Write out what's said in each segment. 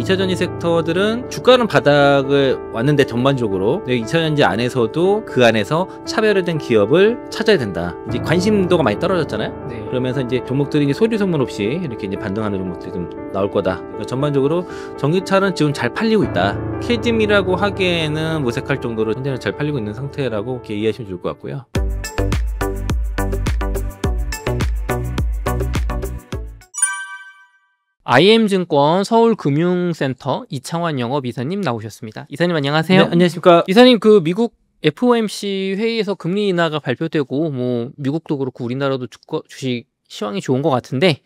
2차전지 섹터들은 주가는 바닥을 왔는데 전반적으로 2차전지 안에서도 그 안에서 차별화된 기업을 찾아야 된다. 이제 관심도가 많이 떨어졌잖아요. 네. 그러면서 이제 종목들이 이제 소리 소문 없이 이렇게 이제 반등하는 종목들이 좀 나올 거다. 그러니까 전반적으로 전기차는 지금 잘 팔리고 있다. 캐즘이라고 하기에는 무색할 정도로 현재는 잘 팔리고 있는 상태라고 이렇게 이해하시면 좋을 것 같고요. IM증권 서울금융센터 이창환 영업이사님 나오셨습니다. 이사님 안녕하세요. 네, 안녕하십니까. 이사님, 그 미국 FOMC 회의에서 금리 인하가 발표되고 뭐 미국도 그렇고 우리나라도 주식 시황이 좋은 것 같은데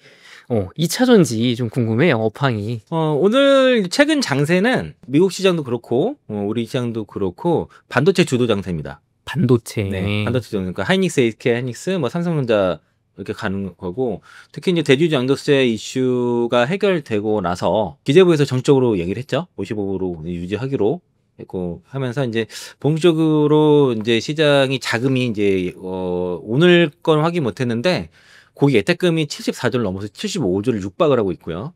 2차전지 좀 궁금해요. 업황이. 오늘 최근 장세는 미국 시장도 그렇고 우리 시장도 그렇고 반도체 주도 장세입니다. 반도체. 네, 반도체 주도. 그러니까 하이닉스, SK 하이닉스, 뭐 삼성전자 이렇게 가는 거고, 특히 이제 대주주 양도세 이슈가 해결되고 나서 기재부에서 정적으로 얘기를 했죠. 55%로 유지하기로 했고 하면서 이제 본격적으로 이제 시장이 자금이 이제 오늘 건 확인 못했는데 고기 예탁금이 74조를 넘어서 75조를 육박을 하고 있고요.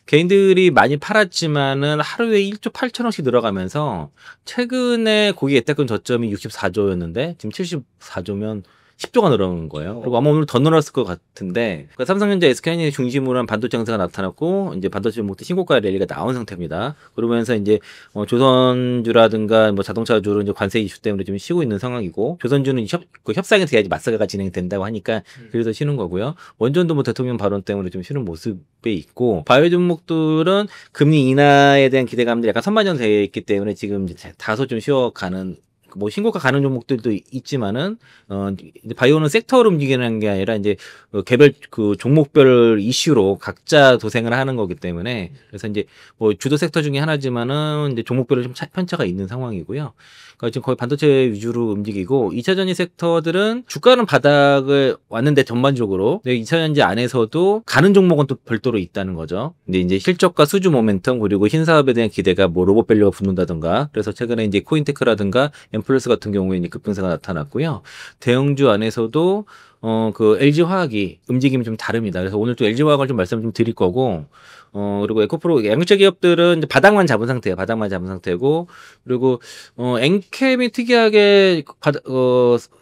개인들이 많이 팔았지만은 하루에 1조 8천억씩 늘어가면서 최근에 고기 예탁금 저점이 64조였는데 지금 74조면 10조가 늘어난 거예요. 그리고 아마 오늘 더 늘었을 것 같은데, 그러니까 삼성전자, SK하이닉스 중심으로 한 반도체 장세가 나타났고, 이제 반도체 종목들 신고가 랠리가 나온 상태입니다. 그러면서 이제 조선주라든가 뭐 자동차주로 이제 관세 이슈 때문에 좀 쉬고 있는 상황이고, 조선주는 협상이 돼야지 맞서가 진행된다고 하니까 그래서 쉬는 거고요. 원전도 뭐 대통령 발언 때문에 좀 쉬는 모습에 있고, 바이오 종목들은 금리 인하에 대한 기대감들이 약간 선반영되어 있기 때문에 지금 이제 다소 좀 쉬어가는, 뭐 신고가 가는 종목들도 있지만은 바이오는 섹터로 움직이는 게 아니라 이제 개별 그 종목별 이슈로 각자 도생을 하는 거기 때문에, 그래서 이제 뭐 주도 섹터 중에 하나지만은 이제 종목별로 좀 편차가 있는 상황이고요. 그러니까 지금 거의 반도체 위주로 움직이고, 2차전지 섹터들은 주가는 바닥을 왔는데 전반적으로 2차전지 안에서도 가는 종목은 또 별도로 있다는 거죠. 근데 이제 실적과 수주 모멘텀 그리고 신사업에 대한 기대가 뭐 로봇 밸류가 붙는다든가, 그래서 최근에 이제 코인테크라든가 엠플러스 같은 경우에 이제 급등세가 나타났고요. 대형주 안에서도 그 LG화학이 움직임이 좀 다릅니다. 그래서 오늘 또 LG화학을 좀 말씀 좀 드릴 거고, 그리고 에코프로 양극재 기업들은 이제 바닥만 잡은 상태예요. 바닥만 잡은 상태고, 그리고 엔캠이 특이하게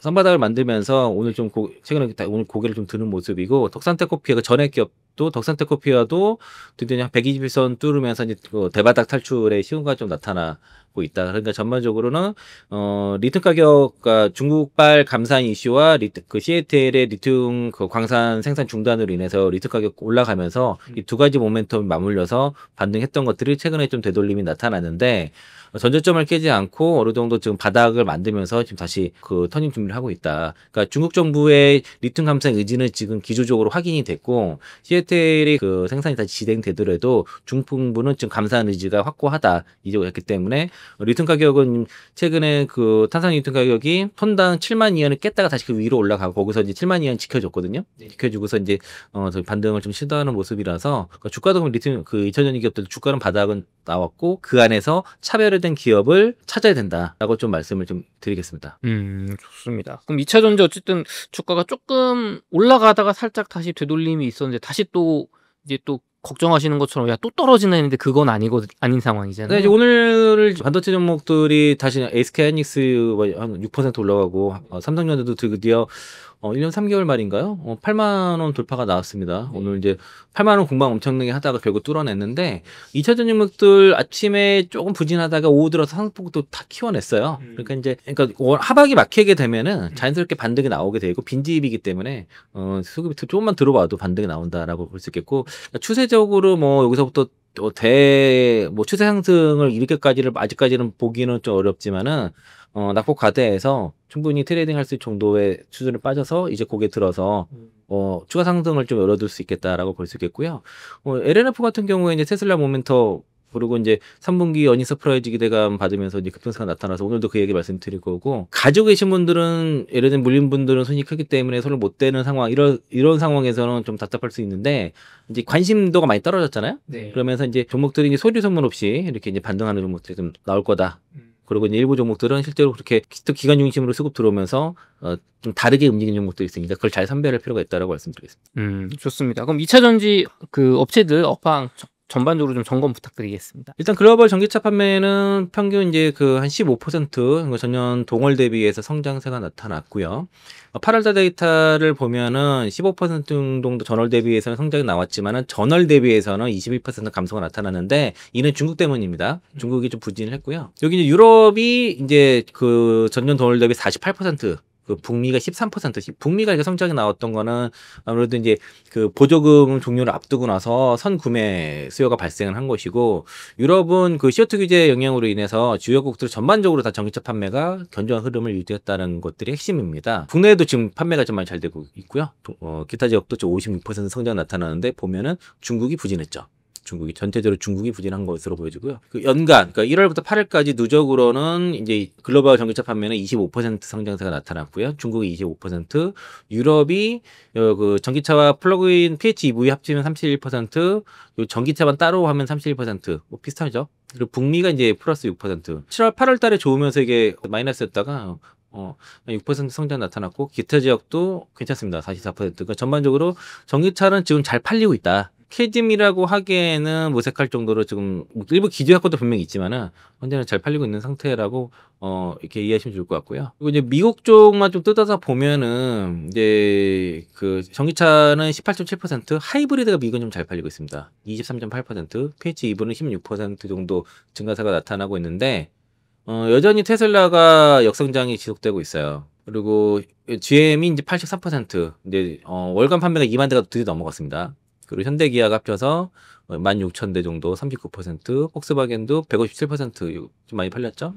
선바닥을 만들면서 오늘 좀 최근에 오늘 고개를 좀 드는 모습이고, 덕산테크코피아 그 전액 기업도 덕산테크코피아도 드디어 121선 뚫으면서 이제 그 대바닥 탈출의 시그널가 좀 나타나고 있다. 그러니까 전반적으로는 리튬 가격과 중국발 감산 이슈와 그 CATL의 리튬 그 광산 생산 중단으로 인해서 리튬 가격 올라가면서 이 두 가지 모멘텀이 맞물려서 반등했던 것들이 최근에 좀 되돌림이 나타났는데, 전저점을 깨지 않고 어느 정도 지금 바닥을 만들면서 지금 다시 그 터닝 준비를 하고 있다. 그러니까 중국 정부의 리튬 감산 의지는 지금 기조적으로 확인이 됐고, CATL이 그 생산이 다시 진행되더라도 중풍부는 지금 감산 의지가 확고하다 이제였기 때문에, 리튬 가격은 최근에 그 탄산 리튬 가격이 톤당 7만 이하를 깼다가 다시 그 위로 올라가고, 거기서 이제 7만 이하는 지켜줬거든요. 지켜주고서 이제 반등을 좀 시도하는 모습이라서, 그러니까 주가도 그럼 리튬 그 2차전지 기업들 주가는 바닥은 나왔고 그 안에서 차별화된 기업을 찾아야 된다라고 좀 말씀을 좀 드리겠습니다. 좋습니다. 그럼 2차전지 어쨌든 주가가 조금 올라가다가 살짝 다시 되돌림이 있었는데 다시 또 이제 또 걱정하시는 것처럼 야 또 떨어지나 했는데 그건 아닌 상황이잖아요. 네, 이제 오늘 반도체 종목들이 다시 SK 하이닉스 한 6% 올라가고, 삼성전자도 드디어 1년 3개월 말인가요? 8만 원 돌파가 나왔습니다. 오늘 이제 8만 원 공방 엄청나게 하다가 결국 뚫어냈는데, 2차전 종목들 아침에 조금 부진하다가 오후 들어서 상승폭도 다 키워냈어요. 그러니까 하박이 막히게 되면은 자연스럽게 반등이 나오게 되고, 빈집이기 때문에 수급이 조금만 들어와도 반등이 나온다라고 볼 수 있겠고, 그러니까 추세적으로 뭐 여기서부터 뭐 추세 상승을 이렇게까지를 아직까지는 보기는 좀 어렵지만은, 낙폭 과대해서 충분히 트레이딩 할 수 있는 정도의 수준을 빠져서 이제 고개 들어서 추가 상승을 좀 열어둘 수 있겠다라고 볼 수 있겠고요. LNF 같은 경우에 이제 테슬라 모멘터 그리고 이제 3분기 어닝 서프라이즈 기대감 받으면서 이제 급등세가 나타나서 오늘도 그 얘기 말씀드릴 거고, 가지고 계신 분들은 예를 들면 물린 분들은 손이 크기 때문에 손을 못 대는 상황, 이런 상황에서는 좀 답답할 수 있는데, 이제 관심도가 많이 떨어졌잖아요. 네. 그러면서 이제 종목들이 이제 소리 소문 없이 이렇게 이제 반등하는 종목들이 좀 나올 거다. 그리고 이제 일부 종목들은 실제로 그렇게 기관 중심으로 수급 들어오면서 좀 다르게 움직이는 종목들이 있으니까 그걸 잘 선별할 필요가 있다라고 말씀드리겠습니다. 좋습니다. 그럼 2차전지 그 업체들 업황 전반적으로 좀 점검 부탁드리겠습니다. 일단 글로벌 전기차 판매는 평균 이제 그 한 15% 전년 동월 대비해서 성장세가 나타났고요. 8월달 데이터를 보면은 15% 정도 전월 대비해서는 성장이 나왔지만은 전월 대비해서는 21% 감소가 나타났는데 이는 중국 때문입니다. 중국이 좀 부진을 했고요. 여기 이제 유럽이 이제 그 전년 동월 대비 48%, 그 북미가 13%, 북미가 이렇게 성장이 나왔던 거는 아무래도 이제 그 보조금 종료를 앞두고 나서 선구매 수요가 발생을 한 것이고, 유럽은 그 CO2 규제 영향으로 인해서 주요국들 전반적으로 다 전기차 판매가 견조한 흐름을 유지했다는 것들이 핵심입니다. 국내에도 지금 판매가 좀 많이 잘 되고 있고요. 기타 지역도 좀 56% 성장 나타나는데 보면은 중국이 부진했죠. 중국이 전체적으로 중국이 부진한 것으로 보여지고요. 그 연간, 그러니까 1월부터 8월까지 누적으로는 이제 글로벌 전기차 판매는 25% 성장세가 나타났고요. 중국이 25%, 유럽이 그 전기차와 플러그인 PHEV 합치면 31%, 요 전기차만 따로 하면 31%, 뭐 비슷하죠. 그리고 북미가 이제 플러스 6%. 7월, 8월 달에 좋으면서 이게 마이너스였다가 6% 성장 나타났고, 기타 지역도 괜찮습니다. 44%. 그러니까 전반적으로 전기차는 지금 잘 팔리고 있다. 캐즘이라고 하기에는 무색할 정도로 지금 일부 기존 학과도 분명히 있지만은 언제나 잘 팔리고 있는 상태라고 이렇게 이해하시면 좋을 것 같고요. 그리고 이제 미국 쪽만 좀 뜯어서 보면은 이제 그 전기차는 18.7%, 하이브리드가 미국은 좀 잘 팔리고 있습니다. 23.8%, PHEV는 16% 정도 증가세가 나타나고 있는데 여전히 테슬라가 역성장이 지속되고 있어요. 그리고 GM이 이제 83%, 이제 월간 판매가 2만 대가 드디어 넘어갔습니다. 그리고 현대 기아가 합쳐서 16,000대 정도 39%, 폭스바겐도 157% 좀 많이 팔렸죠.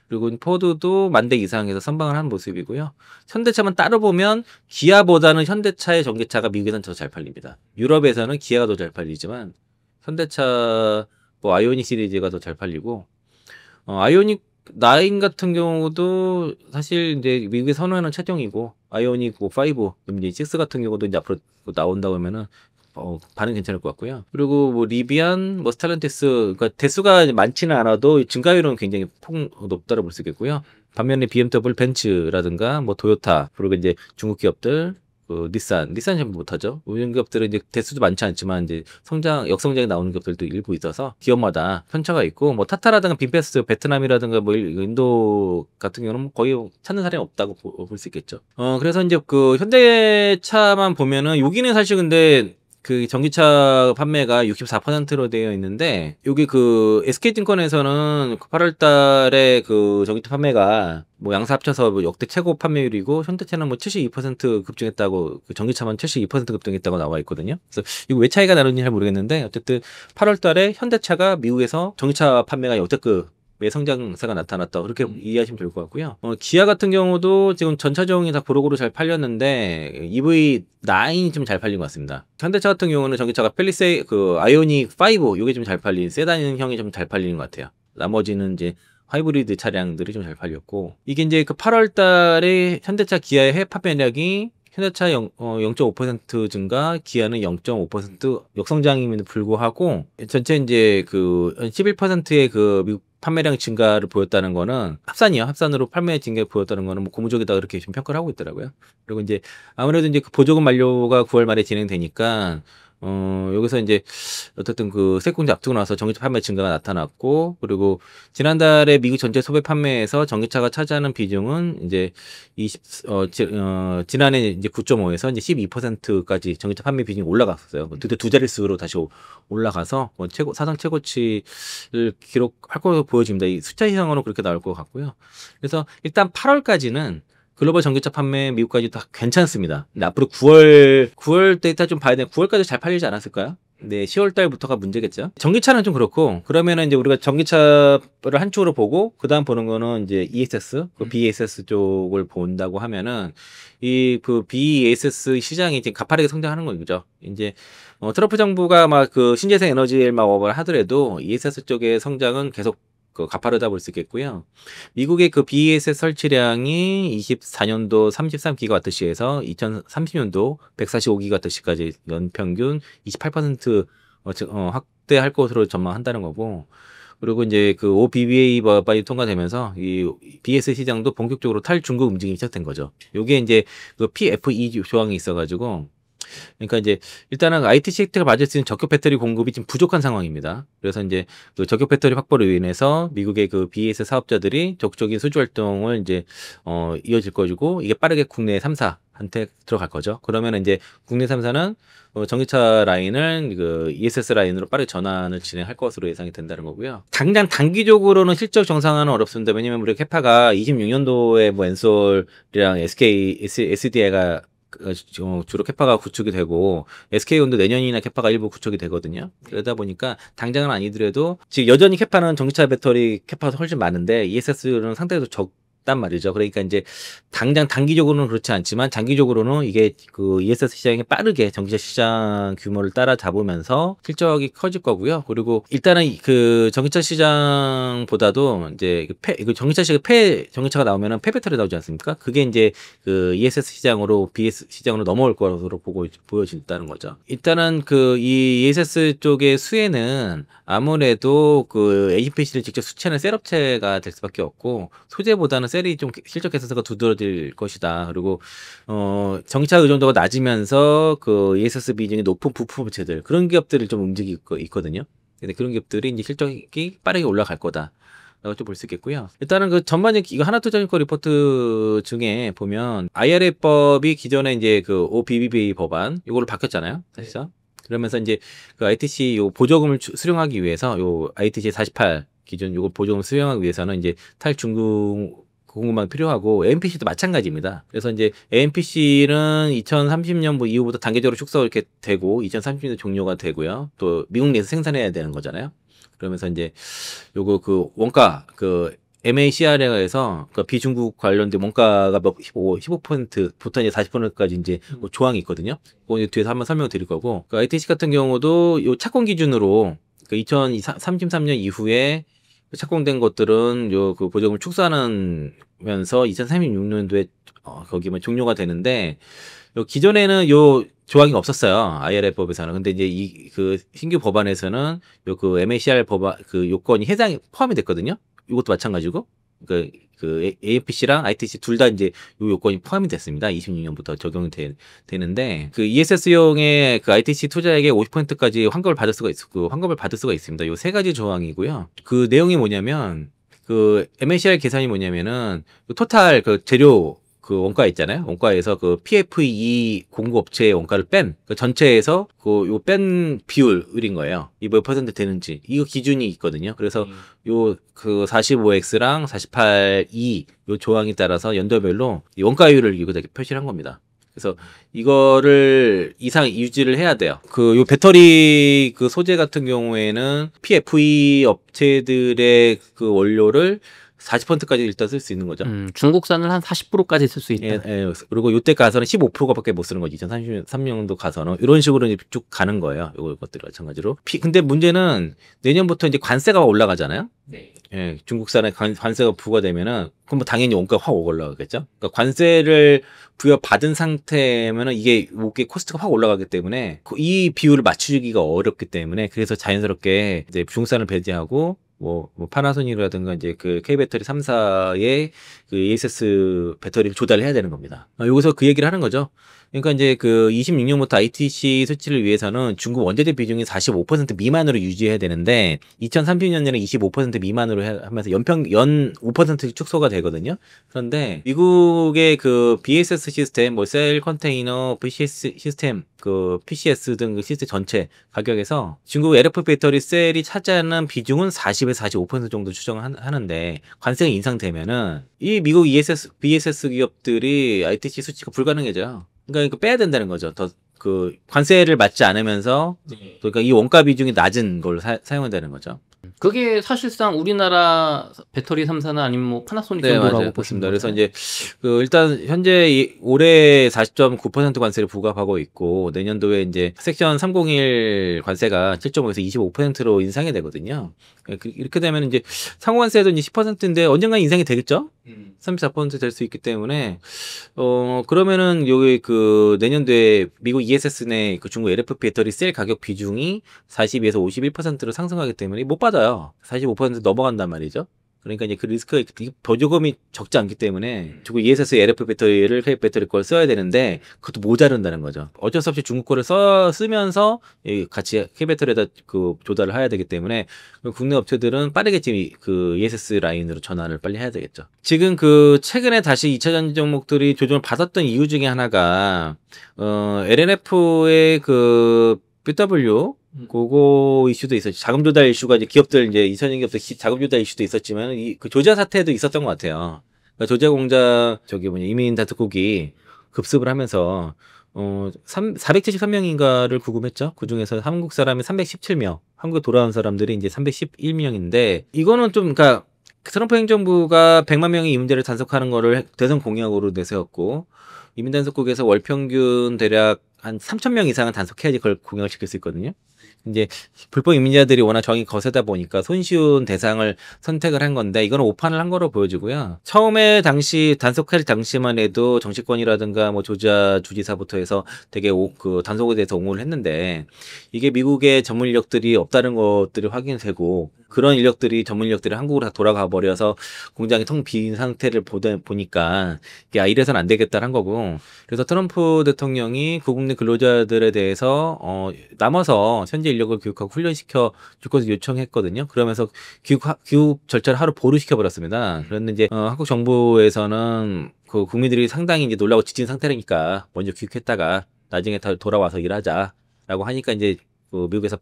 그리고 포드도 10,000대 이상에서 선방을 한 모습이고요. 현대차만 따로 보면 기아보다는 현대차의 전기차가 미국에서는 더 잘 팔립니다. 유럽에서는 기아가 더 잘 팔리지만 현대차 뭐 아이오닉 시리즈가 더 잘 팔리고, 아이오닉 9 같은 경우도 사실 이제 미국에 선호하는 차종이고, 아이오닉 5, 이제 6 같은 경우도 이제 앞으로 나온다고 하면은 반응 괜찮을 것 같고요. 그리고 뭐 리비안, 뭐 스텔란티스, 그러니까 대수가 많지는 않아도 증가율은 굉장히 높다고 볼 수 있겠고요. 반면에 BMW, 벤츠라든가 뭐 토요타, 그리고 이제 중국 기업들, 닛산 잘 못하죠. 이런 기업들은 이제 대수도 많지 않지만 이제 역성장이 나오는 기업들도 일부 있어서 기업마다 편차가 있고, 뭐 타타라든가 빈페스트, 베트남이라든가 뭐 인도 같은 경우는 거의 찾는 사람이 없다고 볼 수 있겠죠. 그래서 이제 그 현대차만 보면은 여기는 사실 근데 그 전기차 판매가 64%로 되어 있는데, 여기 그 SK증권에서는 8월 달에 그 전기차 판매가 뭐 양사 합쳐서 뭐 역대 최고 판매율이고, 현대차는 뭐 72% 급증했다고, 그 전기차만 72% 급등했다고 나와 있거든요. 그래서 이거 왜 차이가 나는지 잘 모르겠는데, 어쨌든 8월 달에 현대차가 미국에서 전기차 판매가 역대급 성장세가 나타났다, 그렇게 이해하시면 될 것 같고요. 기아 같은 경우도 지금 전 차종이 다 고루고루 잘 팔렸는데 EV9이 좀 잘 팔린 것 같습니다. 현대차 같은 경우는 전기차가 아이오닉 5, 이게 좀 잘 팔린 세단형이 좀 잘 팔리는 것 같아요. 나머지는 이제 하이브리드 차량들이 좀 잘 팔렸고, 이게 이제 그 8월 달에 현대차 기아의 해외 판매량이 현대차 0.5% 증가, 기아는 0.5% 역성장임에도 불구하고 전체 이제 그 11%의 그 미국 판매량 증가를 보였다는 거는 합산으로 판매 증가를 보였다는 거는 뭐 고무적이다, 그렇게 좀 평가를 하고 있더라고요. 그리고 이제 아무래도 이제 그 보조금 만료가 9월 말에 진행되니까 여기서 이제 어쨌든 그 세공제 앞두고 나서 전기차 판매 증가가 나타났고, 그리고 지난달에 미국 전체 소비 판매에서 전기차가 차지하는 비중은 이제 지난해 이제 9.5에서 이제 12%까지 전기차 판매 비중이 올라갔어요. 드디어 두 자릿수로 다시 올라가서 뭐 사상 최고치를 기록할 것으로 보여집니다. 이 숫자 이상으로 그렇게 나올 것 같고요. 그래서 일단 8월까지는 글로벌 전기차 판매 미국까지 다 괜찮습니다. 근데 앞으로 9월 데이터 좀 봐야 돼. 9월까지 잘 팔리지 않았을까요? 네, 10월 달부터가 문제겠죠. 전기차는 좀 그렇고, 그러면은 이제 우리가 전기차를 한쪽으로 보고 그다음 보는 거는 이제 ESS, 그 BESS 쪽을 본다고 하면은 이 그 BESS 시장이 지금 가파르게 성장하는 거죠. 이제 트럼프 정부가 막 그 신재생 에너지를 막 하더라도 ESS 쪽의 성장은 계속 가파르다 볼 수 있겠고요. 미국의 그 BESS 설치량이 24년도 33기가와트시에서 2030년도 145기가와트시까지 연평균 28% 확대할 것으로 전망한다는 거고, 그리고 이제 그 OBBA법이 통과되면서 이 BESS 시장도 본격적으로 탈중국 움직임이 시작된 거죠. 요게 이제 그 PFE 조항이 있어가지고 그러니까 이제 일단은 ITC 혜택을 받을 수 있는 적격 배터리 공급이 지금 부족한 상황입니다. 그래서 이제 그 적격 배터리 확보로 인해서 미국의 그 BES 사업자들이 적극적인 수주 활동을 이제 이어질 거고, 이게 빠르게 국내 3사한테 들어갈 거죠. 그러면 이제 국내 3사는 전기차 라인을 그 ESS 라인으로 빠르게 전환을 진행할 것으로 예상이 된다는 거고요. 당장 단기적으로는 실적 정상화는 어렵습니다. 왜냐면 우리 캐파가 26년도에 뭐 엔솔이랑 SK, SDI가 주로 캐파가 구축이 되고, SK온도 내년이나 캐파가 일부 구축이 되거든요. 그러다 보니까 당장은 아니더라도 지금 여전히 캐파는 전기차 배터리 캐파가 훨씬 많은데 ESS는 상대적으로 적단 말이죠. 그러니까 이제 당장 단기적으로는 그렇지 않지만 장기적으로는 이게 그 ESS 시장이 빠르게 전기차 시장 규모를 따라잡으면서 실적이 커질 거고요. 그리고 일단은 그 전기차 시장보다도 이제 그 전기차 시장 전기차가 나오면은 폐배터리 나오지 않습니까? 그게 이제 그 ESS 시장으로 BS 시장으로 넘어올 것으로 보여진다는 거죠. 일단은 그 이 ESS 쪽의 수혜는 아무래도 그 APC를 직접 수취하는 셀 업체가 될 수밖에 없고, 소재보다는 셀이 좀 실적 개선세가 두드러질 것이다. 그리고 전기차 의존도가 낮으면서 그 ESS 비중이 높은 부품 업체들, 그런 기업들을 좀 움직이고 있거든요. 근데 그런 기업들이 이제 실적이 빠르게 올라갈 거다. 라고 좀 볼 수 있겠고요. 일단은 그 전반적 이거 하나투자증권 리포트 중에 보면 IRA법이 기존에 이제 그 OBBB 법안 요거를 바뀌었잖아요. 사실상. 그러면서 이제 그 ITC 요 보조금을 수령하기 위해서 요 ITC 48 기준 요거 보조금 수령하기 위해서는 이제 탈중국 공급망 필요하고, AMPC도 마찬가지입니다. 그래서 이제 AMPC는 2030년 이후부터 단계적으로 축소가 이렇게 되고 2030년 종료가 되고요. 또 미국 내에서 생산해야 되는 거잖아요. 그러면서 이제 요거 그 원가 그 MACR에서 그 비중국 관련된 원가가 15%부터 이제 40%까지 이제 뭐 조항이 있거든요. 그거 뒤에서 한번 설명을 드릴 거고, 그 ITC 같은 경우도 요 착공 기준으로 그 2033년 이후에 착공된 것들은 요 그 보조금을 축소하면서 2036년도에 거기 뭐 종료가 되는데, 요 기존에는 요 조항이 없었어요. IRA법에서는. 근데 이제 이 그 신규 법안에서는 요 그 MACR 법안 그 요건이 해당이 포함이 됐거든요. 이것도 마찬가지고. 그 AMPC랑 ITC 둘 다 이제 요 요건이 포함이 됐습니다. 26년부터 적용이 되는데, 그 ESS용의 그 ITC 투자액의 50%까지 환급을 받을 수가 있습니다. 요 세 가지 조항이고요. 그 내용이 뭐냐면, 그 MACR 계산이 뭐냐면은 그 토탈 그 재료 그 원가 있잖아요. 원가에서 그 PFE 공급업체의 원가를 뺀 그 전체에서 그 요 뺀 비율인 거예요. 이 몇 퍼센트 되는지 이거 기준이 있거든요. 그래서 요 그 45X랑 48E 요 조항에 따라서 연도별로 이 원가율을 이거 표시를 한 겁니다. 그래서 이거를 이상 유지를 해야 돼요. 그 요 배터리 그 소재 같은 경우에는 PFE 업체들의 그 원료를 40%까지 일단 쓸 수 있는 거죠. 중국산을 한 40%까지 쓸 수 있다. 예. 그리고 요때 가서는 15%밖에 못 쓰는 거지. 2033년도 가서는 이런 식으로 이제 쭉 가는 거예요. 이것들이 마찬가지로. 근데 문제는 내년부터 이제 관세가 올라가잖아요. 네. 예, 중국산에 관세가 부과되면은 그럼 뭐 당연히 원가가 확 올라가겠죠. 그러니까 관세를 부여받은 상태면은 이게 코스트가 확 올라가기 때문에 이 비율을 맞추기가 어렵기 때문에, 그래서 자연스럽게 이제 중국산을 배제하고 뭐 파나소닉이라든가 이제 그 K배터리 3사의 그 ESS 배터리를 조달해야 되는 겁니다. 여기서 그 얘기를 하는 거죠. 그러니까 이제 그 26년부터 ITC 수치를 위해서는 중국 원재대 비중이 45% 미만으로 유지해야 되는데, 2030년에는 25% 미만으로 하면서 연 5% 축소가 되거든요. 그런데 미국의 그 BSS 시스템, 뭐 셀 컨테이너, PCS 시스템, 그 PCS 등 그 시스템 전체 가격에서 중국 LFP 배터리 셀이 차지하는 비중은 40에서 45% 정도 추정하는데, 관세가 인상되면은 이 미국 BSS 기업들이 ITC 수치가 불가능해져요. 그러니까 빼야 된다는 거죠. 더 그 관세를 맞지 않으면서, 그러니까 이 원가 비중이 낮은 걸 사용한다는 거죠. 그게 사실상 우리나라 배터리 3사나 아니면 뭐 파나소닉 정도라고 보시면 됩니다. 그래서 이제 그 일단 현재 올해 40.9% 관세를 부과하고 있고, 내년도에 이제 섹션 301 관세가 7.5에서 25%로 인상이 되거든요. 이렇게 되면 이제 상호관세도 이제 10%인데 언젠가 인상이 되겠죠? 34% 될 수 있기 때문에, 그러면은 여기 그 내년도에 미국 ESS 내 그 중국 LFP 배터리 셀 가격 비중이 42에서 51%로 상승하기 때문에 못 받아요. 45% 넘어간단 말이죠. 그러니까 이제 그 리스크가 보조금이 적지 않기 때문에 중국 ESS LF 배터리를 K 배터리 걸 써야 되는데 그것도 모자른다는 거죠. 어쩔 수 없이 중국 거를 쓰면서 같이 K 배터리에다 그 조달을 해야 되기 때문에 국내 업체들은 빠르게 지금 그 ESS 라인으로 전환을 빨리 해야 되겠죠. 지금 그 최근에 다시 2차 전지 종목들이 조정을 받았던 이유 중에 하나가 LNF의 그 BW 그거 이슈도 있었죠. 자금 조달 이슈가 이제 기업들 이제 2차전 기업들 자금 조달 이슈도 있었지만 그 조자 사태도 있었던 것 같아요. 그러니까 조자 공장 저기 뭐냐 이민 단속국이 급습을 하면서 473명인가를 구금했죠. 그 중에서 한국 사람이 317명, 한국에 돌아온 사람들이 이제 311명인데 이거는 좀 그러니까 트럼프 행정부가 100만 명이 이 문제를 단속하는 거를 대선 공약으로 내세웠고 이민 단속국에서 월 평균 대략 한 3,000명 이상은 단속해야지 그걸 공약을 지킬 수 있거든요. 이제 불법 이민자들이 워낙 정이 거세다 보니까 손쉬운 대상을 선택을 한 건데 이거는 오판을 한 거로 보여지고요. 처음에 당시 단속할 당시만 해도 정치권이라든가 뭐 조자 주지사부터 해서 되게 그 단속에 대해서 옹호를 했는데 이게 미국의 전문 인력들이 없다는 것들이 확인되고 그런 인력들이 전문 인력들이 한국으로 다 돌아가 버려서 공장이 텅 빈 상태를 보니까 야 이래서는 안 되겠다는 거고 그래서 트럼프 대통령이 국내 근로자들에 대해서 남아서 현재 인력을 교육하고 훈련시켜 줄 것을 요청했거든요. 그러면서 교육 절차를 하루 보루 시켜버렸습니다. 그런데 이제 한국 정부에서는 그 국민들이 상당히 이제 놀라고 지친 상태니까 먼저 교육했다가 나중에 다 돌아와서 일하자라고 하니까 이제 그 미국에서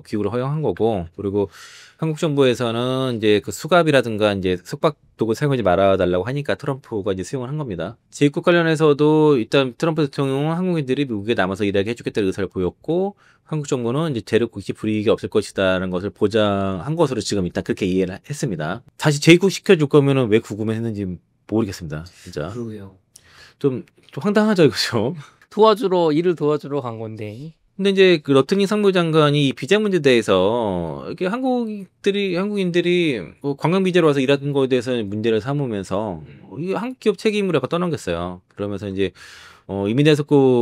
교육을 허용한 거고 그리고 한국 정부에서는 이제 그 수갑이라든가 이제 숙박 도구 사용하지 말아달라고 하니까 트럼프가 이제 수용을 한 겁니다. 재입국 관련해서도 일단 트럼프 대통령은 한국인들이 미국에 남아서 일하게 해주겠다는 의사를 보였고 한국 정부는 이제 재입국 시 불이익이 없을 것이다라는 것을 보장한 것으로 지금 일단 그렇게 이해를 했습니다. 다시 재입국 시켜줄 거면은 왜 구금을 했는지 모르겠습니다. 진짜. 그러게요. 좀 황당하죠, 이거죠. 일을 도와주러 간 건데. 근데 이제 그 러트닝 상무장관이 이 비자 문제에 대해서 이렇게 한국인들이 뭐 관광 비자로 와서 일하는 거에 대해서 문제를 삼으면서 이 한국 기업 책임을 약간 떠넘겼어요. 그러면서 이제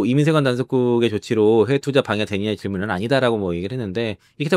이민세관 단속국의 조치로 해외 투자 방해가 되느냐의 질문은 아니다라고 뭐 얘기를 했는데 이게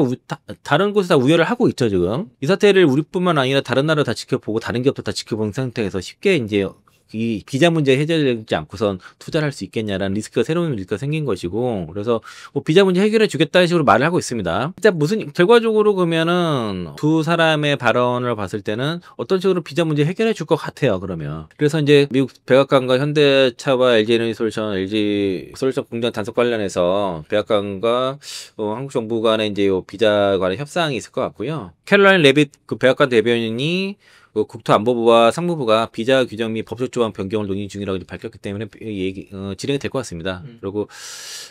다른 곳에 다 우려를 하고 있죠 지금. 이 사태를 우리뿐만 아니라 다른 나라 다 지켜보고 다른 기업도 다 지켜본 상태에서 쉽게 이제 이 비자 문제 해결되지 않고선 투자를 할 수 있겠냐라는 새로운 리스크가 생긴 것이고 그래서 뭐 비자 문제 해결해 주겠다는 식으로 말을 하고 있습니다. 일단 무슨 결과적으로 그러면은 두 사람의 발언을 봤을 때는 어떤 식으로 비자 문제 해결해 줄 것 같아요. 그러면 그래서 이제 미국 백악관과 현대차와 LG에너지솔루션 공장 단속 관련해서 백악관과 한국 정부 간에 이제 비자 관련 협상이 있을 것 같고요. 캐롤라인 레빗 그 백악관 대변인이 국토안보부와 상무부가 비자 규정 및 법적 조항 변경을 논의 중이라고 밝혔기 때문에 진행이 될 것 같습니다. 그리고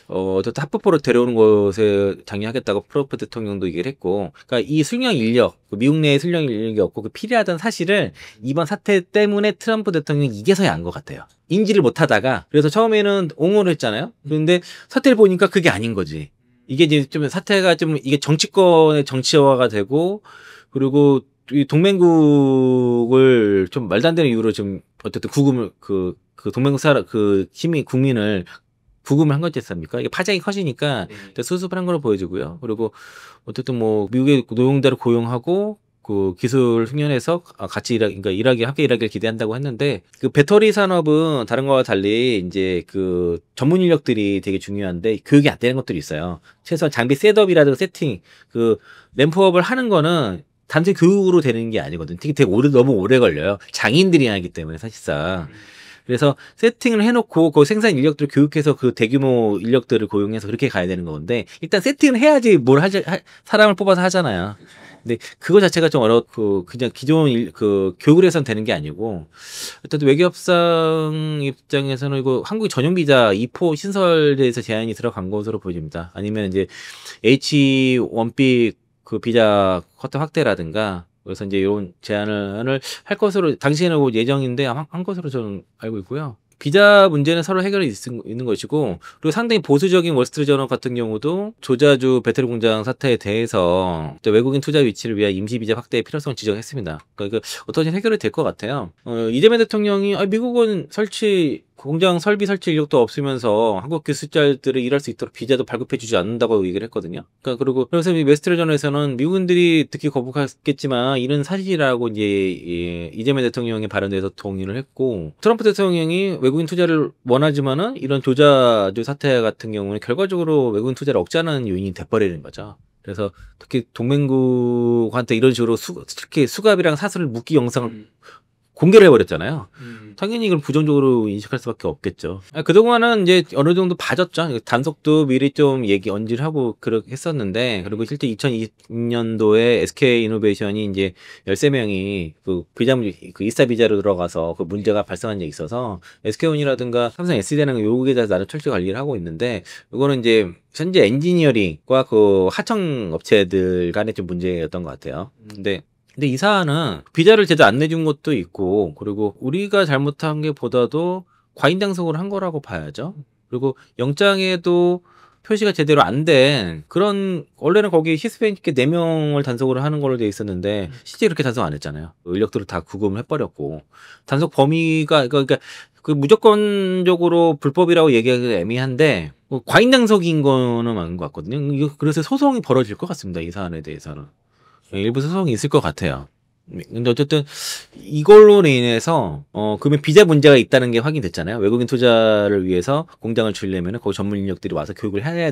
어쨌든 합법으로 데려오는 것에 장려하겠다고 트럼프 대통령도 얘기를 했고, 그러니까 이 술령 인력, 미국 내에 술령 인력이 없고 그 필요하던 사실을 이번 사태 때문에 트럼프 대통령이 이제서야 안 것 같아요. 인지를 못하다가 그래서 처음에는 옹호를 했잖아요. 그런데 사태를 보니까 그게 아닌 거지. 이게 이제 좀 사태가 좀 이게 정치권의 정치화가 되고 그리고 이 동맹국을 좀 말도 안 되는 이유로 좀 어쨌든 구금을 그 동맹국 힘이 국민을 구금을 한 거지 않습니까? 이게 파장이 커지니까 수습을 한 걸로 보여지고요. 그리고 어쨌든 뭐 미국의 노동자를 고용하고 그 기술 숙련해서 같이 함께 일하기를 기대한다고 했는데 그 배터리 산업은 다른 거와 달리 이제 그 전문 인력들이 되게 중요한데 교육이 안 되는 것들이 있어요. 최소한 장비 셋업이라든가 세팅 그 램프업을 하는 거는 단순히 교육으로 되는 게 아니거든. 너무 오래 걸려요. 장인들이 하기 때문에 사실상. 그래서 세팅을 해놓고 그 생산 인력들을 교육해서 그 대규모 인력들을 고용해서 그렇게 가야 되는 건데 일단 세팅을 해야지 사람을 뽑아서 하잖아요. 근데 그거 자체가 좀 어렵고 그냥 기존 교육을 해서는 되는 게 아니고 일단 외교협상 입장에서는 이거 한국이 전용 비자 2포 신설에서 제한이 들어간 것으로 보입니다. 아니면 이제 H1B 그 비자 커트 확대라든가 그래서 이제 이런 제안을 할 것으로 당시에는 예정인데 한 것으로 저는 알고 있고요. 비자 문제는 서로 해결이 있는 것이고 그리고 상당히 보수적인 월스트리트저널 같은 경우도 조자주 배터리 공장 사태에 대해서 외국인 투자 위치를 위한 임시 비자 확대의 필요성을 지적했습니다. 그러니까 어떻게 해결이 될 것 같아요. 이재명 대통령이 미국은 설치 공장 설비 설치 인력도 없으면서 한국 기술자들이 일할 수 있도록 비자도 발급해주지 않는다고 얘기를 했거든요. 그러니까 그리고 그래서 웨스트레전에서는 미국인들이 듣기 거북했겠지만 이런 사실이라고 이제 이재명 대통령의 발언에서 동의를 했고, 트럼프 대통령이 외국인 투자를 원하지만은 이런 조자주 사태 같은 경우는 결과적으로 외국인 투자를 억제하는 요인이 돼버리는 거죠. 그래서 특히 동맹국한테 이런 식으로 특히 수갑이랑 사슬을 묶기 영상을 공개를 해버렸잖아요. 당연히 이걸 부정적으로 인식할 수밖에 없겠죠. 그동안은 이제 어느 정도 봐줬죠. 단속도 미리 좀 언지를 하고 그렇게 했었는데, 그리고 실제 2020년도에 SK 이노베이션이 이제 13명이 그 비자 그 이사 비자로 들어가서 그 문제가 발생한 적이 있어서 SK온이라든가 삼성 SDI라는 요구에 대해서 나름 철저히 관리를 하고 있는데, 이거는 이제 현재 엔지니어링과 그 하청 업체들 간의 좀 문제였던 것 같아요. 근데 이 사안은 비자를 제대로 안 내준 것도 있고, 그리고 우리가 잘못한 게 보다도 과잉 단속을 한 거라고 봐야죠. 그리고 영장에도 표시가 제대로 안 된 그런, 원래는 거기 히스패닉계 4명을 단속을 하는 걸로 돼 있었는데 실제 이렇게 단속 안 했잖아요. 인력들을 다 구금을 해버렸고, 단속 범위가 그러니까 그 무조건적으로 불법이라고 얘기하기가 애매한데 과잉 단속인 거는 맞는 것 같거든요. 그래서 소송이 벌어질 것 같습니다. 이 사안에 대해서는. 일부 소송이 있을 것 같아요. 근데 어쨌든 이걸로 인해서 그러면 비자 문제가 있다는 게 확인됐잖아요. 외국인 투자를 위해서 공장을 지으려면 거기 전문 인력들이 와서 교육을 해야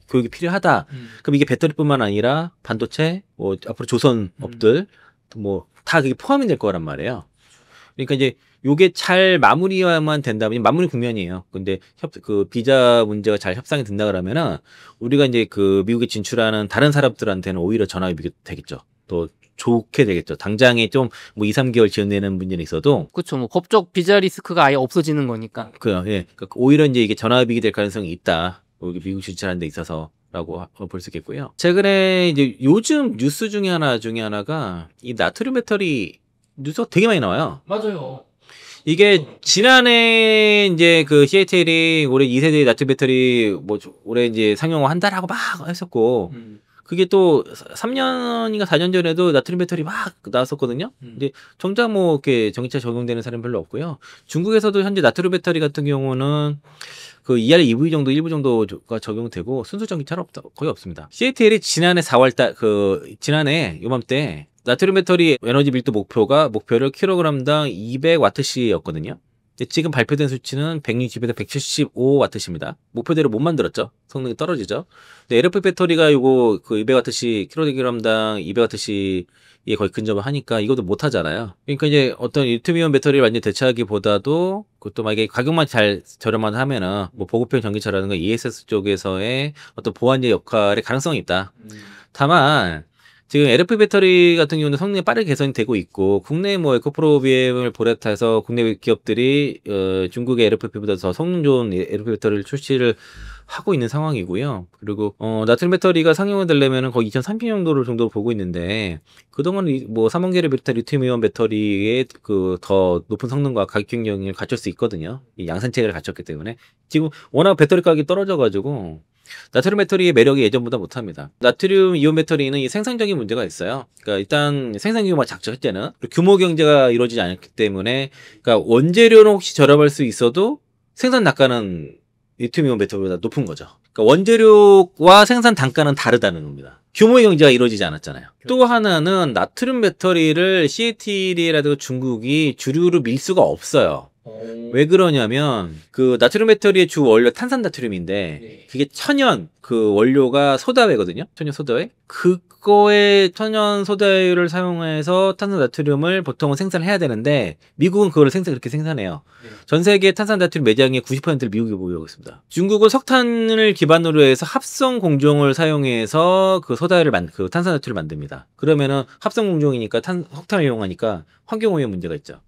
교육이 필요하다. 그럼 이게 배터리뿐만 아니라 반도체, 뭐 앞으로 조선업들 뭐 다 그게 포함이 될 거란 말이에요. 그러니까 이제 요게 잘 마무리만 된다면, 마무리 국면이에요. 근데 그 비자 문제가 잘 협상이 된다 그러면은 우리가 이제 그 미국에 진출하는 다른 사람들한테는 오히려 전화위복이 되겠죠. 또 좋게 되겠죠. 당장에 좀 뭐 2, 3개월 지연되는 문제는 있어도. 그렇죠. 뭐 법적 비자 리스크가 아예 없어지는 거니까. 예. 그러니까 오히려 이제 이게 전화위복이 될 가능성이 있다. 여기 미국 진출하는 데 있어서. 라고 볼 수 있겠고요. 최근에 이제 요즘 뉴스 중에 하나가 이 나트륨 배터리 뉴스가 되게 많이 나와요. 맞아요. 이게 지난해 이제 그 CATL이 올해 2세대 나트륨 배터리 뭐 올해 이제 상용화 한다라고 막 했었고, 그게 또 3년인가 4년 전에도 나트륨 배터리 막 나왔었거든요. 근데 정작 뭐 이렇게 전기차 적용되는 사람이 별로 없고요. 중국에서도 현재 나트륨 배터리 같은 경우는 그 ER EV 정도 일부 정도가 적용되고 순수 전기차는 거의 없습니다. CATL이 지난해 4월달 지난해 요맘때 나트륨 배터리 에너지 밀도 목표를 킬로그램당 200와트시였거든요. 지금 발표된 수치는 160에서 175와트시입니다. 목표대로 못 만들었죠. 성능이 떨어지죠. 근데 LFP 배터리가 요거 그 200와트시, 킬로그램당 200와트시에 거의 근접을 하니까 이것도 못 하잖아요. 그러니까 이제 어떤 리튬이온 배터리를 완전히 대체하기보다도, 그것도 만약에 가격만 잘 저렴만 하면은 뭐 보급형 전기차라든가 ESS 쪽에서의 어떤 보완제 역할의 가능성이 있다. 다만 지금 LFP 배터리 같은 경우는 성능이 빠르게 개선이 되고 있고, 국내 뭐 에코프로비엠을 비롯해서 국내 기업들이 중국의 LFP보다 더 성능 좋은 LFP 배터리를 출시를 하고 있는 상황이고요. 그리고 나트륨 배터리가 상용화 되려면은 거의 2030년도를 정도 보고 있는데, 그동안 뭐 삼원계열 배터리, 리튬이온 배터리의 그 더 높은 성능과 가격 경쟁력을 갖출 수 있거든요. 이 양산 체계를 갖췄기 때문에. 지금 워낙 배터리 가격이 떨어져가지고 나트륨 배터리의 매력이 예전보다 못합니다. 나트륨 이온 배터리는 이 생산적인 문제가 있어요. 그러니까 일단 생산 규모가 작죠, 현재는. 규모 경제가 이루어지지 않기 때문에, 그러니까 원재료는 혹시 저렴할 수 있어도 생산 단가는 리튬 이온 배터리보다 높은 거죠. 그러니까 원재료와 생산 단가는 다르다는 겁니다. 규모의 경제가 이루어지지 않았잖아요. 또 하나는 나트륨 배터리를 CATL이라든가 중국이 주류로 밀 수가 없어요. 왜 그러냐면 그 나트륨 배터리의 주 원료 탄산 나트륨인데 그게 천연 그 원료가 소다외거든요. 천연 소다외. 그거에 천연 소다외를 사용해서 탄산 나트륨을 보통은 생산을 해야 되는데 미국은 그걸 그렇게 생산해요. 전 세계 탄산 나트륨 매장의 90%를 미국이 보유하고 있습니다. 중국은 석탄을 기반으로 해서 합성 공정을 사용해서 그 소다외를 그 탄산 나트륨을 만듭니다. 그러면은 합성 공정이니까 석탄을 이용하니까 환경 오염 문제가 있죠.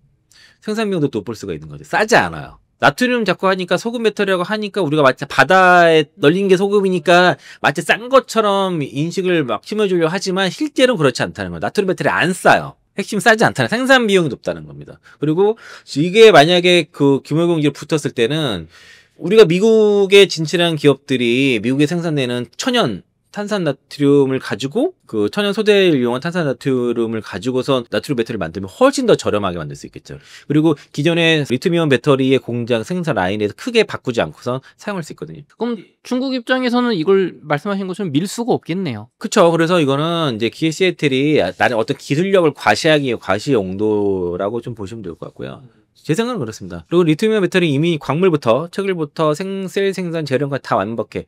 생산 비용도 높을 수가 있는 거죠. 싸지 않아요. 나트륨 자꾸 하니까 소금 배터리라고 하니까 우리가 마치 바다에 널린 게 소금이니까 마치 싼 것처럼 인식을 막 심어주려고 하지만 실제로는 그렇지 않다는 거예요. 나트륨 배터리 안 싸요. 핵심 싸지 않다는, 생산 비용이 높다는 겁니다. 그리고 이게 만약에 그 규모경제로 붙었을 때는 우리가 미국에 진출한 기업들이 미국에 생산되는 천연 탄산 나트륨을 가지고 그 천연 소재를 이용한 탄산 나트륨을 가지고서 나트륨 배터리를 만들면 훨씬 더 저렴하게 만들 수 있겠죠. 그리고 기존의 리튬이온 배터리의 공장 생산 라인에서 크게 바꾸지 않고선 사용할 수 있거든요. 그럼 중국 입장에서는 이걸 말씀하신 것처럼 밀 수가 없겠네요. 그쵸. 그래서 이거는 이제 기계 시애틀이 나는 어떤 기술력을 과시 용도라고 좀 보시면 될 것 같고요. 제 생각은 그렇습니다. 그리고 리튬이온 배터리 이미 광물부터 채굴부터 셀 생산 재료까지 다 완벽해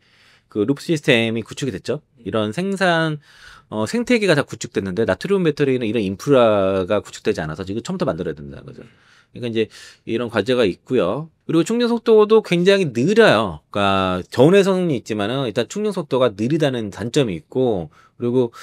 그 루프 시스템이 구축이 됐죠. 이런 생산 생태계가 다 구축됐는데 나트륨 배터리는 이런 인프라가 구축되지 않아서 지금 처음부터 만들어야 된다는 거죠. 그러니까 이제 이런 과제가 있고요. 그리고 충전 속도도 굉장히 느려요. 그러니까 저온의 성능이 있지만은 일단 충전 속도가 느리다는 단점이 있고, 그리고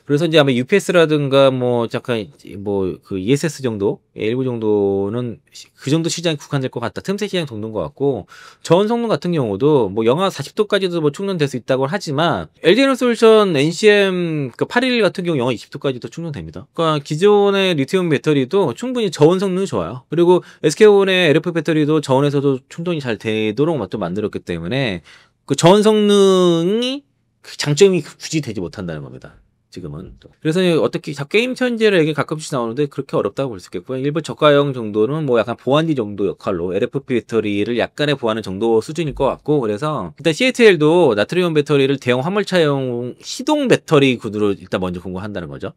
그래서 이제 아마 UPS라든가 뭐 잠깐 뭐 그 ESS 정도 일부 정도는 그 정도 시장에 국한될 것 같다. 틈새 시장 정도인 것 같고, 저온 성능 같은 경우도 뭐 영하 40도까지도 뭐 충전될 수 있다고 하지만 LG에너솔루션 NCM 그 811 같은 경우 영하 20도까지도 충전됩니다. 그러니까 기존의 리튬 배터리도 충분히 저온 성능이 좋아요. 그리고 SK온의 LF 배터리도 저온에서도 충전이 잘 되도록 또 만들었기 때문에 그 저온 성능이 그 장점이 굳이 되지 못한다는 겁니다. 지금은. 그래서 어떻게 게임 천재에게 가끔씩 나오는데 그렇게 어렵다고 볼 수 있겠고요. 일부 저가형 정도는 뭐 약간 보안지 정도 역할로 LFP 배터리를 약간의 보완하는 정도 수준일 것 같고, 그래서 일단 CATL도 나트륨 배터리를 대형 화물차용 시동 배터리 구도로 일단 먼저 공부한다는 거죠.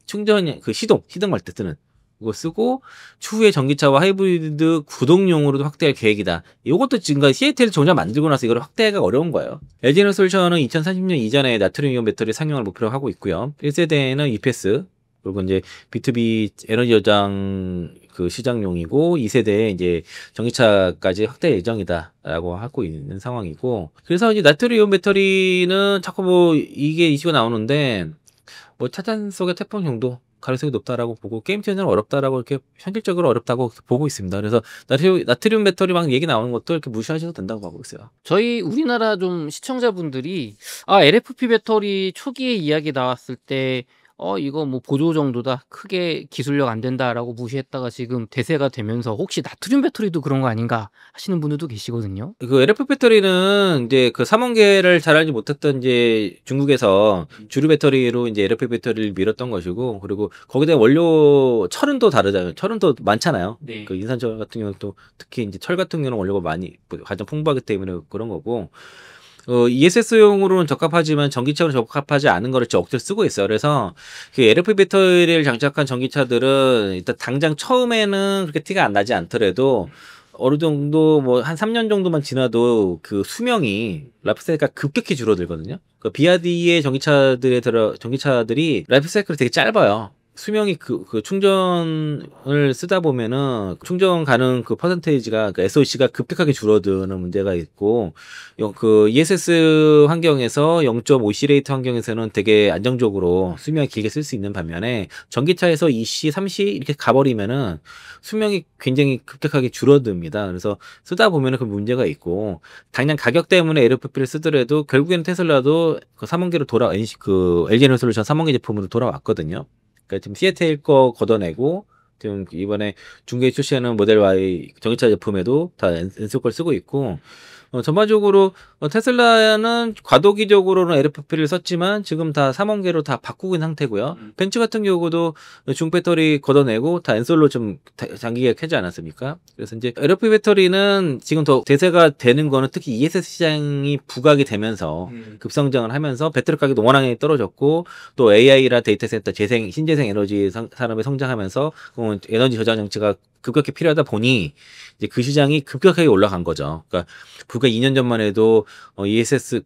충전 그 시동 갈 때 쓰는 그거 쓰고 추후에 전기차와 하이브리드 구동용으로도 확대할 계획이다. 이것도 지금 CATL 정작 만들고 나서 이걸 확대하기가 어려운 거예요. LG에너솔루션은 2030년 이전에 나트륨이온 배터리 상용을 목표로 하고 있고요. 1세대에는 EPS 그리고 이제 B2B 에너지 저장 그 시장용이고 2세대에 이제 전기차까지 확대 예정이다라고 하고 있는 상황이고, 그래서 이제 나트륨이온 배터리는 자꾸 뭐 이게 이슈가 나오는데 뭐 차단 속의 태풍 정도 가능성이 높다라고 보고 게임 체인저는 어렵다라고 이렇게 현실적으로 어렵다고 보고 있습니다. 그래서 나트륨 배터리 막 얘기 나오는 것도 이렇게 무시하셔도 된다고 보고 있어요. 저희 우리나라 좀 시청자분들이 LFP 배터리 초기에 이야기 나왔을 때 이거 뭐 보조 정도다. 크게 기술력 안 된다라고 무시했다가 지금 대세가 되면서 혹시 나트륨 배터리도 그런 거 아닌가 하시는 분들도 계시거든요. 그 LFP 배터리는 이제 그 삼원계를 잘 알지 못했던 이제 중국에서 주류 배터리로 이제 LFP 배터리를 밀었던 것이고, 그리고 거기다 원료 철은 또 다르잖아요. 철은 또 많잖아요. 네. 그 인산철 같은 경우는 또 특히 이제 철 같은 경우는 원료가 많이 가장 풍부하기 때문에 그런 거고, ESS용으로는 적합하지만 전기차로 적합하지 않은 거를 억지로 쓰고 있어요. 그래서 그 LFP 배터리를 장착한 전기차들은 일단 당장 처음에는 그렇게 티가 안 나지 않더라도 어느 정도 뭐 한 3년 정도만 지나도 그 수명이 라이프 사이클가 급격히 줄어들거든요. 그 비아디의 전기차들이 라이프 사이클이 되게 짧아요. 수명이 그 충전을 쓰다 보면은 충전 가능 그 퍼센테이지가 그 SOC가 급격하게 줄어드는 문제가 있고, 그 ESS 환경에서 0.5C 레이트 환경에서는 되게 안정적으로 수명이 길게 쓸 수 있는 반면에 전기차에서 2C, 3C 이렇게 가버리면은 수명이 굉장히 급격하게 줄어듭니다. 그래서 쓰다 보면은 그 문제가 있고, 당장 가격 때문에 LFP를 쓰더라도 결국에는 테슬라도 그 3원계로 LG에너솔루션 3원계 제품으로 돌아왔거든요. 그러니까 지금 CATL 거 걷어내고 지금 이번에 중국에 출시하는 모델 Y 전기차 제품에도 다 엔솔 걸 쓰고 있고, 전반적으로 테슬라는 과도기적으로는 LFP를 썼지만 지금 다 3원계로 다 바꾸고 있는 상태고요. 벤츠 같은 경우도 중 배터리 걷어내고 다 엔솔로 좀 장기 계약하지 않았습니까? 그래서 이제 LFP 배터리는 지금 더 대세가 되는 거는 특히 ESS 시장이 부각이 되면서 급성장을 하면서 배터리 가격도 워낙에 떨어졌고, 또 AI라 데이터 센터 신재생 에너지 산업이 성장하면서 에너지 저장 장치가 급격히 필요하다 보니 이제 그 시장이 급격하게 올라간 거죠. 그러니까 불과 2년 전만 해도 ESS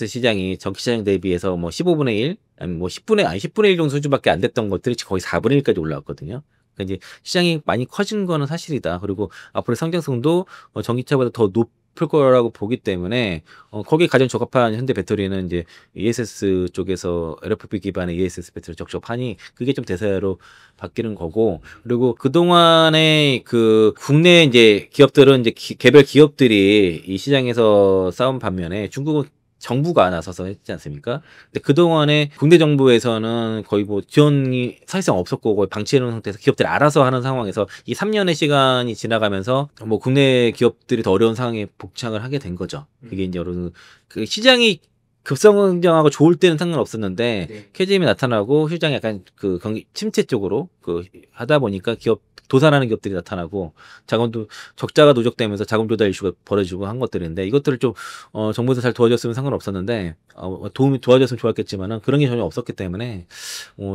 시장이 전기 시장 대비해서 뭐 15분의 1, 아니 뭐 10분의 1 정도 수준밖에 안 됐던 것들이 거의 4분의 1까지 올라왔거든요. 그러니까 이제 시장이 많이 커진 거는 사실이다. 그리고 앞으로 성장성도 전기차보다 더 높을 거라고 보기 때문에 거기에 가장 적합한 현대 배터리는 이제 ESS 쪽에서 LFP 기반의 ESS 배터리 적합하니 그게 좀 대세로 바뀌는 거고, 그리고 그동안에 그 국내 이제 기업들은 이제 개별 기업들이 이 시장에서 싸운 반면에 중국은 정부가 나서서 했지 않습니까? 근데 그동안에 국내 정부에서는 거의 뭐 지원이 사실상 없었고 거의 방치해놓은 상태에서 기업들이 알아서 하는 상황에서 이 3년의 시간이 지나가면서 뭐 국내 기업들이 더 어려운 상황에 복창을 하게 된 거죠. 이게 이제 여러분 그 시장이 급성장하고 좋을 때는 상관없었는데 네. 캐즘이 나타나고 시장이 약간 그 경기 침체 쪽으로 그 하다 보니까 기업 도산하는 기업들이 나타나고 자금도 적자가 누적되면서 자금 조달 이슈가 벌어지고 한 것들인데 이것들을 좀 정부에서 잘 도와줬으면 상관없었는데 도움이 도와줬으면 좋았겠지만은 그런 게 전혀 없었기 때문에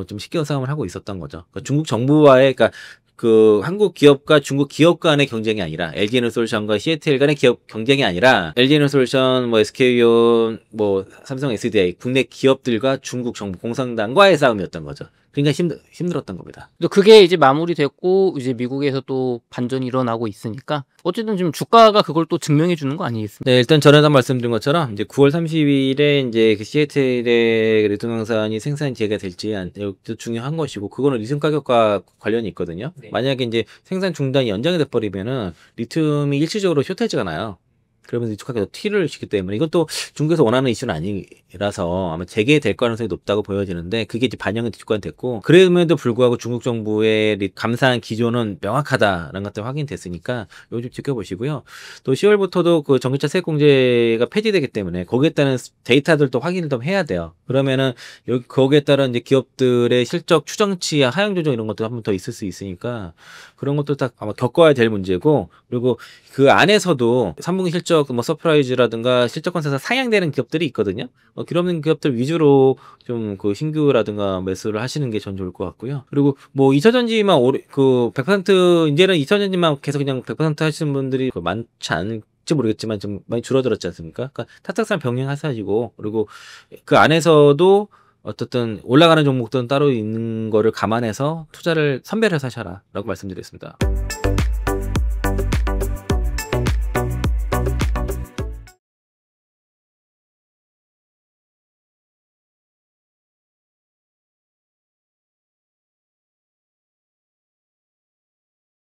좀 식견 싸움을 하고 있었던 거죠. 그러니까 중국 정부와의 그러니까 그 한국 기업과 중국 기업 간의 경쟁이 아니라 LG에너솔루션과 CATL 간의 기업 경쟁이 아니라 LG에너솔루션, 뭐 SK온, 뭐 삼성 SDI 국내 기업들과 중국 정부 공산당과의 싸움이었던 거죠. 그러니까 힘들었던 겁니다. 또 그게 이제 마무리됐고 이제 미국에서 또 반전이 일어나고 있으니까 어쨌든 지금 주가가 그걸 또 증명해 주는 거 아니겠습니까? 네, 일단 전에도 말씀드린 것처럼 이제 9월 30일에 이제 그 시애틀의 리튬광산이 생산 재개될지 이것도 중요한 것이고 그거는 리튬 가격과 관련이 있거든요. 네. 만약에 이제 생산 중단이 연장이 돼 버리면은 리튬이 일시적으로 쇼테이지가 나요. 그러면서 이쪽 가격이 튀를 시기 때문에 이것도 중국에서 원하는 이슈는 아니라서 아마 재개될 가능성이 높다고 보여지는데 그게 이제 반영이 됐고 그럼에도 불구하고 중국 정부의 감사한 기조는 명확하다라는 것들 확인됐으니까 이거 좀 지켜보시고요. 또 10월부터도 그 전기차 세액 공제가 폐지되기 때문에 거기에 따른 데이터들도 확인을 좀 해야 돼요. 그러면은 여기 거기에 따른 이제 기업들의 실적 추정치야 하향 조정 이런 것도 한 번 더 있을 수 있으니까 그런 것도 딱 아마 겪어야 될 문제고 그리고 그 안에서도 3분기 실적 뭐 서프라이즈라든가 실적 건설사 상향되는 기업들이 있거든요. 그런 기업들 위주로 좀 그 신규라든가 매수를 하시는 게 전 좋을 것 같고요. 그리고 뭐 2차전지만 그 100% 이제는 2차전지만 계속 그냥 100% 하시는 분들이 많지 않을지 모르겠지만 좀 많이 줄어들었지 않습니까? 그러니까 타tak상 병행하시고 그리고 그 안에서도 어떻든 올라가는 종목들은 따로 있는 거를 감안해서 투자를 선별해서 하셔라라고 말씀드리겠습니다.